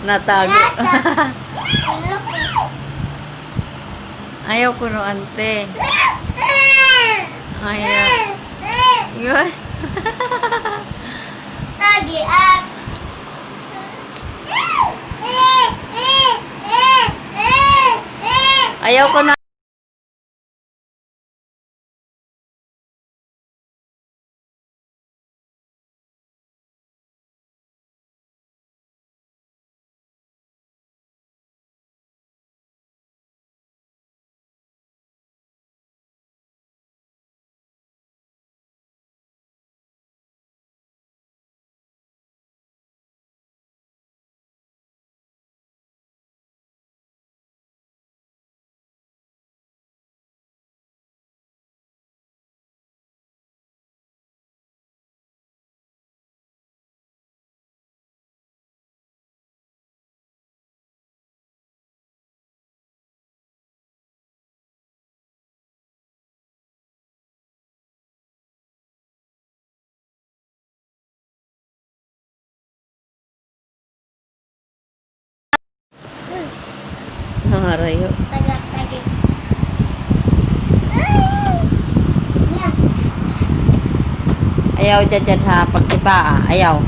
Natago. Ayaw ko no, ante. Ayaw. Yun. Tagi at. Ayaw ko na. Nangarayo. Tagi. Ayaw jajad ha pagsipa. Ayaw.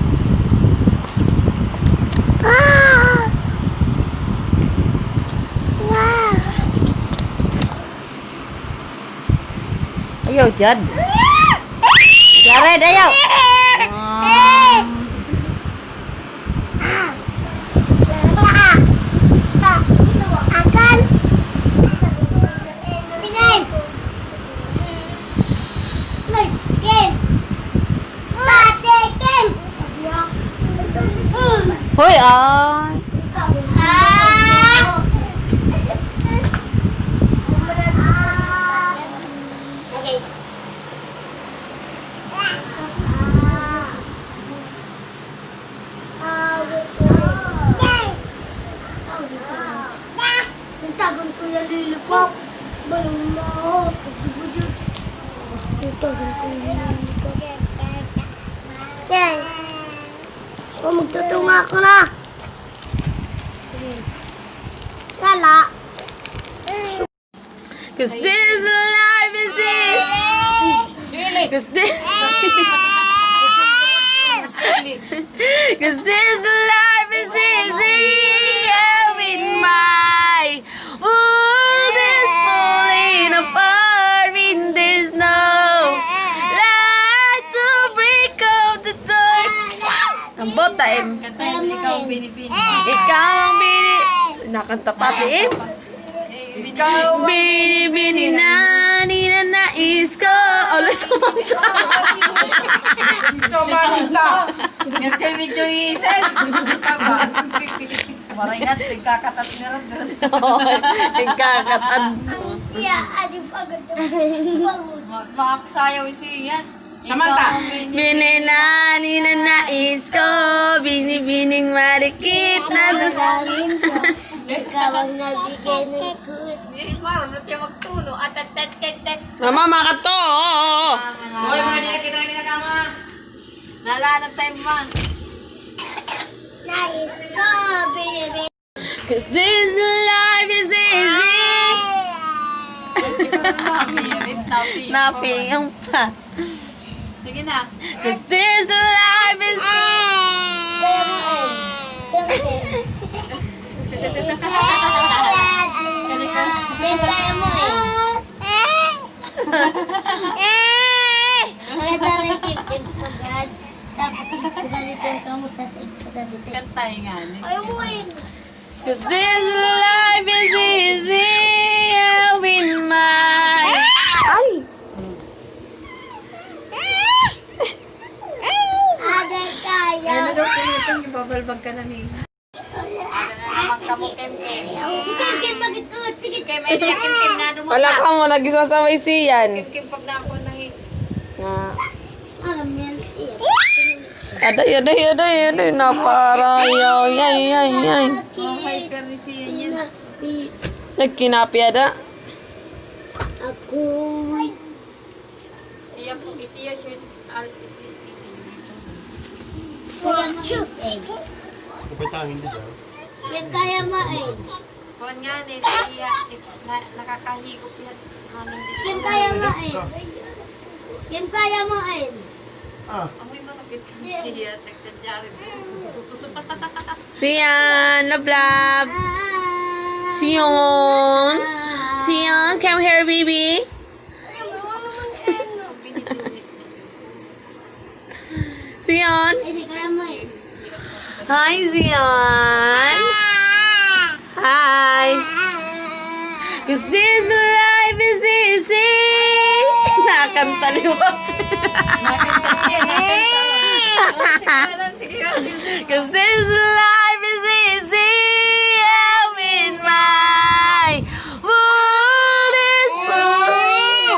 Wow. Ayaw jad. Jared ayaw. Hoy ay. Tagon ko yung lilipop. Balong mo. Tagon ko yung lilipop. Yan. O, magtutunga ako na. Sala. Cause this life is easy. Cause this Cause this life is easy. Yeah, with my world is falling apart when there's no light to break up the dark. Ang bota ikaw ang binibini. Nakanta pati Ikaw binibini na ninanais ko. Alo, sumanta. Sumanta. Yan kayo medyo isin. Waray na, tigkakatat meron. Tigkakatat. Yeah, adi pagod. Makaksayaw siyan. Samantha. Binina ninanais ko. Binibining marikit na Dalangin ko. Ikaw ang nabigay ng good. Parang natin magtulo. At. Mama, makato. Hoy, mga dinakita na kinakama. Nalanag tayo, ma. Nais ko, baby. Cause this life is easy. Napi yung pa. Sige na. Cause this life is Kaya mo ay. Kaya mo eh. Salita na yung tip sa God. Tapos sila nito yung kamot na sa gabi. Kantay nga. Ayaw mo eh. Cause this life is easy. Yeah, with my... Ay! Ada kaya. Ano daw pinitong ibabalbag ka na ni... Ano na naman kamo, Kem. Kim, bakit ulit? Sige. Kem, ay niya, Kem, na dumata. Wala ka mo, nag-isasaway siyan. Kem, pag na ako nang... Alam yan. Aday, naparayaw. Yay. Mahay ka rin siya niya. Nagkinapi ada. Ako. Tiya po, itiya siya. Kaya main. Kapatangin din ba? Yan kaya main. Kuwan nga ni, kaya nakakahigop yan. Yan kaya main. Yan kaya main. Amoy malapit ka niya, tagtadyarin. Xian, love love. Xian. Xian, come here, baby. Xian. Hindi kaya main. Hi, Xian. Hi. Cause this life is easy. Nakakanta liwat. Cause this life is easy. I'm in my world is full.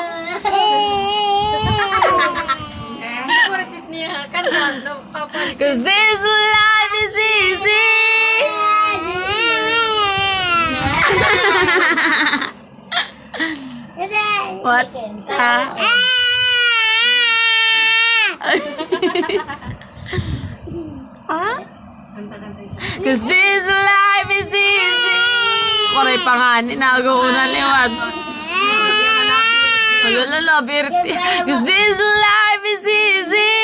Cause this life is easy. What? Ah. Ah? Cause this life is easy. Waray pa nga, nagauna liwat. Lala, birti. Cause this life is easy.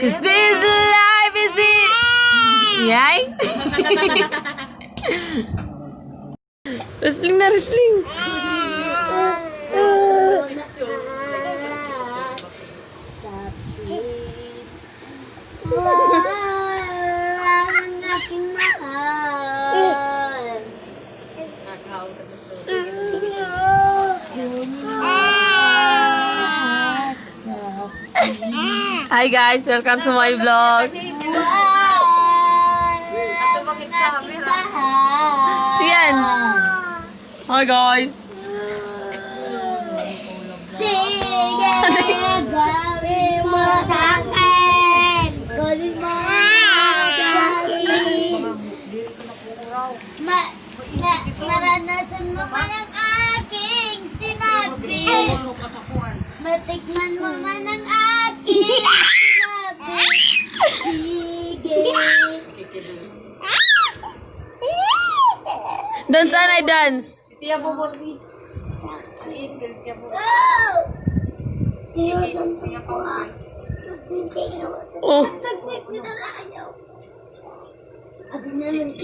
Cause this life is easy. Yay? Wrestling na wrestling. Ang aking mahal. Hi guys, welcome to my vlog. Xian. Hi guys. Sige, gawin mo sa akin. Gawin mo sa akin. Naranasan mo man ang aking sinabi. Matikman mo man ang aking sinabi. Sige. Dance anay dance. Tiya bubot. Tiya bubot. Tiya bubot. Oh. Saglit na ayaw. Adi naman,